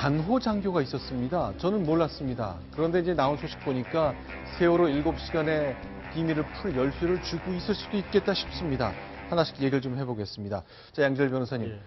간호장교가 있었습니다. 저는 몰랐습니다. 그런데 이제 나온 소식 보니까 세월호 7시간의 비밀을 풀 열쇠를 쥐고 있을 수도 있겠다 싶습니다. 하나씩 얘기를 좀 해보겠습니다. 자, 양절 변호사님. 예.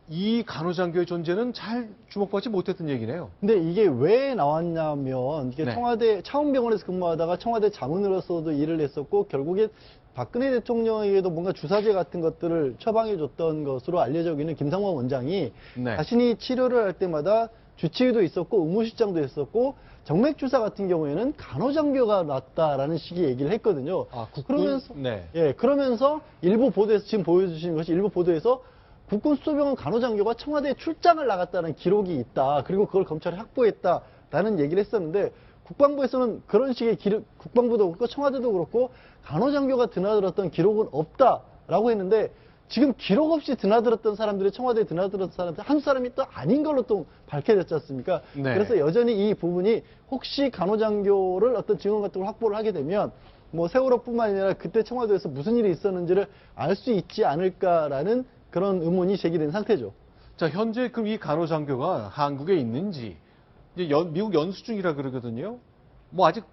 이 간호장교의 존재는 잘 주목받지 못했던 얘기네요. 근데 이게 왜 나왔냐면 이게 네. 청와대 차원병원에서 근무하다가 청와대 자문으로서도 일을 했었고 결국에 박근혜 대통령에게도 뭔가 주사제 같은 것들을 처방해줬던 것으로 알려져 있는 김상원 원장이 네. 자신이 치료를 할 때마다 주치의도 있었고 의무실장도 있었고 정맥주사 같은 경우에는 간호장교가 낫다라는 식의 얘기를 했거든요. 아, 국군? 그러면서 네. 예, 그러면서 일부 보도에서 지금 보여주신 것이 일부 보도에서 국군수도병원 간호장교가 청와대에 출장을 나갔다는 기록이 있다. 그리고 그걸 검찰이 확보했다라는 얘기를 했었는데 국방부에서는 그런 식의 기록, 국방부도 그렇고 청와대도 그렇고 간호장교가 드나들었던 기록은 없다라고 했는데 지금 기록 없이 드나들었던 사람들이 청와대에 드나들었던 사람들 한 사람이 또 아닌 걸로 또 밝혀졌지 않습니까? 네. 그래서 여전히 이 부분이 혹시 간호장교를 어떤 증언 같은 걸 확보를 하게 되면 뭐 세월호뿐만 아니라 그때 청와대에서 무슨 일이 있었는지를 알 수 있지 않을까라는 그런 의문이 제기된 상태죠. 자, 현재 그럼 이 간호장교가 한국에 있는지, 이제 미국 연수 중이라 그러거든요. 뭐 아직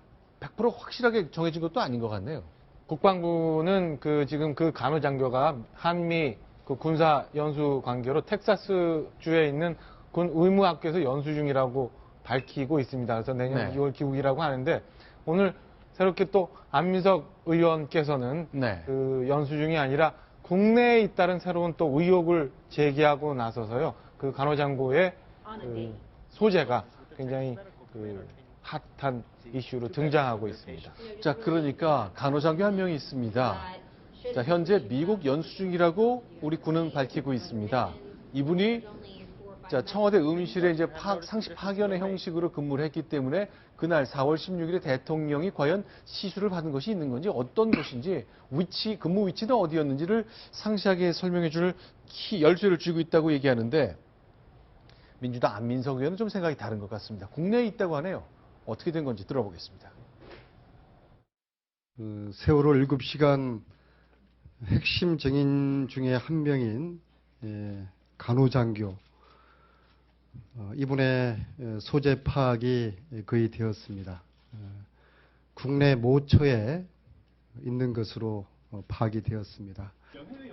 100% 확실하게 정해진 것도 아닌 것 같네요. 국방부는 지금 그 간호장교가 한미 군사 연수 관계로 텍사스주에 있는 군 의무학교에서 연수 중이라고 밝히고 있습니다. 그래서 내년 네. 2월 귀국이라고 하는데 오늘 새롭게 또 안민석 의원께서는 네. 그 연수 중이 아니라 국내에 잇따른 새로운 또 의혹을 제기하고 나서서요. 그 간호장교의 그 소재가 굉장히 핫한 이슈로 등장하고 있습니다. 자, 그러니까 간호장교 한 명이 있습니다. 자, 현재 미국 연수 중이라고 우리 군은 밝히고 있습니다. 이분이 자, 청와대 의무실에 이제 상시 파견의 형식으로 근무를 했기 때문에 그날 4월 16일에 대통령이 과연 시술을 받은 것이 있는 건지 어떤 것인지 근무 위치는 어디였는지를 상세하게 설명해 줄 열쇠를 쥐고 있다고 얘기하는데 민주당 안민석 의원은 좀 생각이 다른 것 같습니다. 국내에 있다고 하네요. 어떻게 된 건지 들어보겠습니다. 세월호 7시간 핵심 증인 중에 한 명인 간호장교 이분의 소재 파악이 거의 되었습니다. 국내 모처에 있는 것으로 파악이 되었습니다.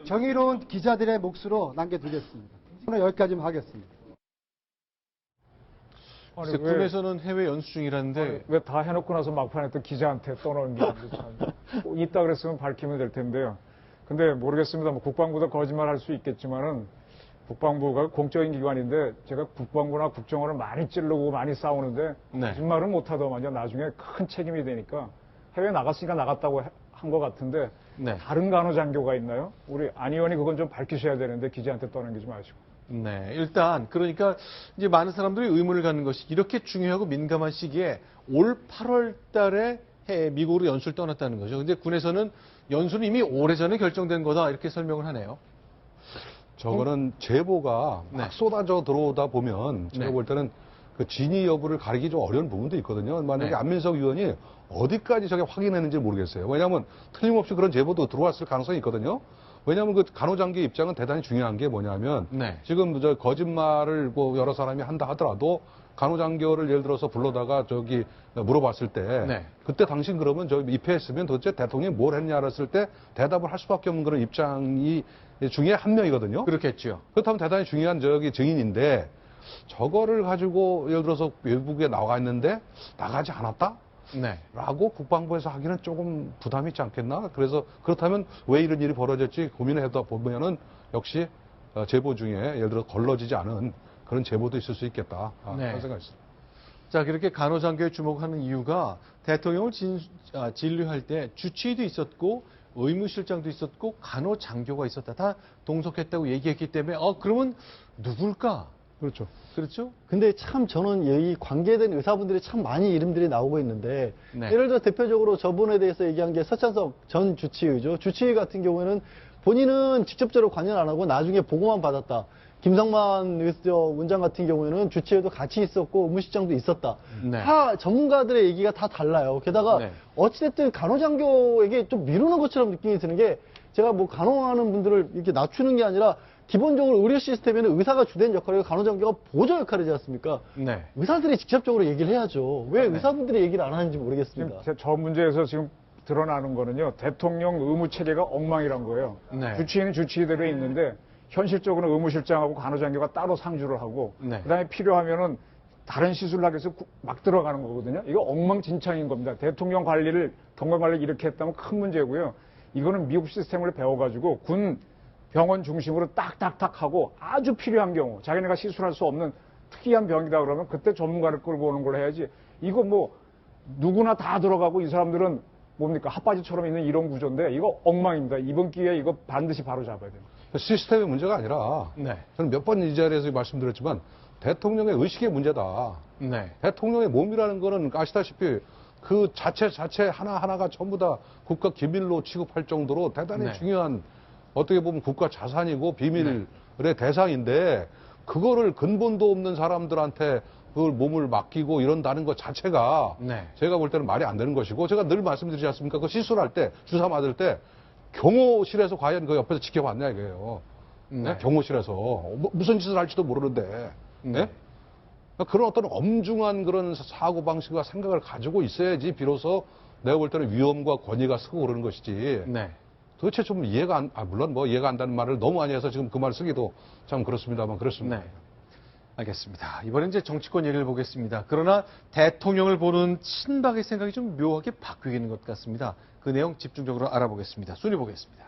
정의로운 기자들의 몫으로 남겨두겠습니다. 오늘 여기까지만 하겠습니다. 글쎄, 군에서는 해외 연수 중이라는데 왜 다 해놓고 나서 막판에 또 기자한테 떠넘기는지 참. 있다 그랬으면 밝히면 될 텐데요. 근데 모르겠습니다. 뭐 국방부도 거짓말 할 수 있겠지만은 국방부가 공적인 기관인데 제가 국방부나 국정원을 많이 찌르고 많이 싸우는데 네. 거짓말을 못하더만요. 나중에 큰 책임이 되니까 해외 나갔으니까 나갔다고 한 것 같은데 네. 다른 간호장교가 있나요? 우리 안 의원이 그건 좀 밝히셔야 되는데 기자한테 떠넘기지 마시고. 네, 일단 그러니까 이제 많은 사람들이 의문을 갖는 것이 이렇게 중요하고 민감한 시기에 올 8월 달에 미국으로 연수를 떠났다는 거죠. 근데 군에서는 연수는 이미 오래전에 결정된 거다 이렇게 설명을 하네요. 저거는 제보가 네. 막 쏟아져 들어오다 보면 제가 네. 볼 때는 그 진위 여부를 가리기 좀 어려운 부분도 있거든요. 만약에 네. 안민석 의원이 어디까지 저게 확인했는지 모르겠어요. 왜냐하면 틀림없이 그런 제보도 들어왔을 가능성이 있거든요. 왜냐하면 그 간호장교 입장은 대단히 중요한 게 뭐냐면 네. 지금 저 거짓말을 뭐 여러 사람이 한다 하더라도 간호장교를 예를 들어서 불러다가 저기 물어봤을 때 네. 그때 당신 그러면 저 입회했으면 도대체 대통령이 뭘 했냐 했을 때 대답을 할 수밖에 없는 그런 입장이 중에 한 명이거든요. 그렇겠죠. 그렇다면 대단히 중요한 저기 증인인데 저거를 가지고 예를 들어서 외국에 나가 있는데 나가지 않았다? 네. 라고 국방부에서 하기는 조금 부담이 있지 않겠나? 그래서 그렇다면 왜 이런 일이 벌어졌지 고민을 해다 보면은 역시 제보 중에 예를 들어 걸러지지 않은 그런 제보도 있을 수 있겠다. 네. 그런 생각이 있습니다. 자, 그렇게 간호장교에 주목하는 이유가 대통령을 진료할 때 주치의도 있었고 의무실장도 있었고 간호장교가 있었다. 다 동석했다고 얘기했기 때문에 그러면 누굴까? 그렇죠. 그렇죠? 근데 참 저는 이 관계된 의사분들이 참 많이 이름들이 나오고 있는데 네. 예를 들어 대표적으로 저분에 대해서 얘기한 게 서찬석 전 주치의죠. 주치의 같은 경우에는 본인은 직접적으로 관여를 안 하고 나중에 보고만 받았다. 김성만 원장 같은 경우에는 주치의도 같이 있었고 의무실장도 있었다. 네. 다 전문가들의 얘기가 다 달라요. 게다가 네. 어찌됐든 간호장교에게 좀 미루는 것처럼 느낌이 드는 게 제가 뭐 간호하는 분들을 이렇게 낮추는 게 아니라 기본적으로 의료 시스템에는 의사가 주된 역할이고 간호장교가 보조 역할이지 않습니까? 네. 의사들이 직접적으로 얘기를 해야죠. 왜 네. 의사분들이 얘기를 안 하는지 모르겠습니다. 지금 저 문제에서 지금 드러나는 거는요, 대통령 의무 체계가 엉망이란 거예요. 네. 주치의는 주치의대로 있는데 현실적으로 의무실장하고 간호장교가 따로 상주를 하고 네. 그다음에 필요하면은 다른 시술을 하기 위해서 막 들어가는 거거든요. 이거 엉망진창인 겁니다. 대통령 관리를 경관 관리를 이렇게 했다면 큰 문제고요. 이거는 미국 시스템을 배워가지고 군 병원 중심으로 딱딱딱 하고 아주 필요한 경우 자기네가 시술할 수 없는 특이한 병이다 그러면 그때 전문가를 끌고 오는 걸 해야지. 이거 뭐 누구나 다 들어가고 이 사람들은 뭡니까 핫바지처럼 있는 이런 구조인데 이거 엉망입니다. 이번 기회에 이거 반드시 바로 잡아야 돼요. 시스템의 문제가 아니라 네. 저는 몇 번 이 자리에서 말씀드렸지만 대통령의 의식의 문제다. 네. 대통령의 몸이라는 거는 아시다시피 그 자체 하나하나가 전부 다 국가 기밀로 취급할 정도로 대단히 네. 중요한 어떻게 보면 국가 자산이고 비밀의 대상인데 그거를 근본도 없는 사람들한테 그걸 몸을 맡기고 이런다는 것 자체가 네. 제가 볼 때는 말이 안 되는 것이고 제가 늘 말씀드리지 않습니까? 그 시술할 때 주사 맞을 때 경호실에서 과연 그 옆에서 지켜봤냐 이거예요. 네. 경호실에서 무슨 짓을 할지도 모르는데 네. 그런 어떤 엄중한 그런 사고 방식과 생각을 가지고 있어야지 비로소 내가 볼 때는 위험과 권위가 서고 그러는 것이지. 네. 도대체 좀 이해가 물론 뭐 이해가 안 되는 말을 너무 많이 해서 지금 그 말 쓰기도 참 그렇습니다만 그렇습니다. 네. 알겠습니다. 이번엔 이제 정치권 얘기를 보겠습니다. 그러나 대통령을 보는 친박의 생각이 좀 묘하게 바뀌는 것 같습니다. 그 내용 집중적으로 알아보겠습니다. 순위 보겠습니다.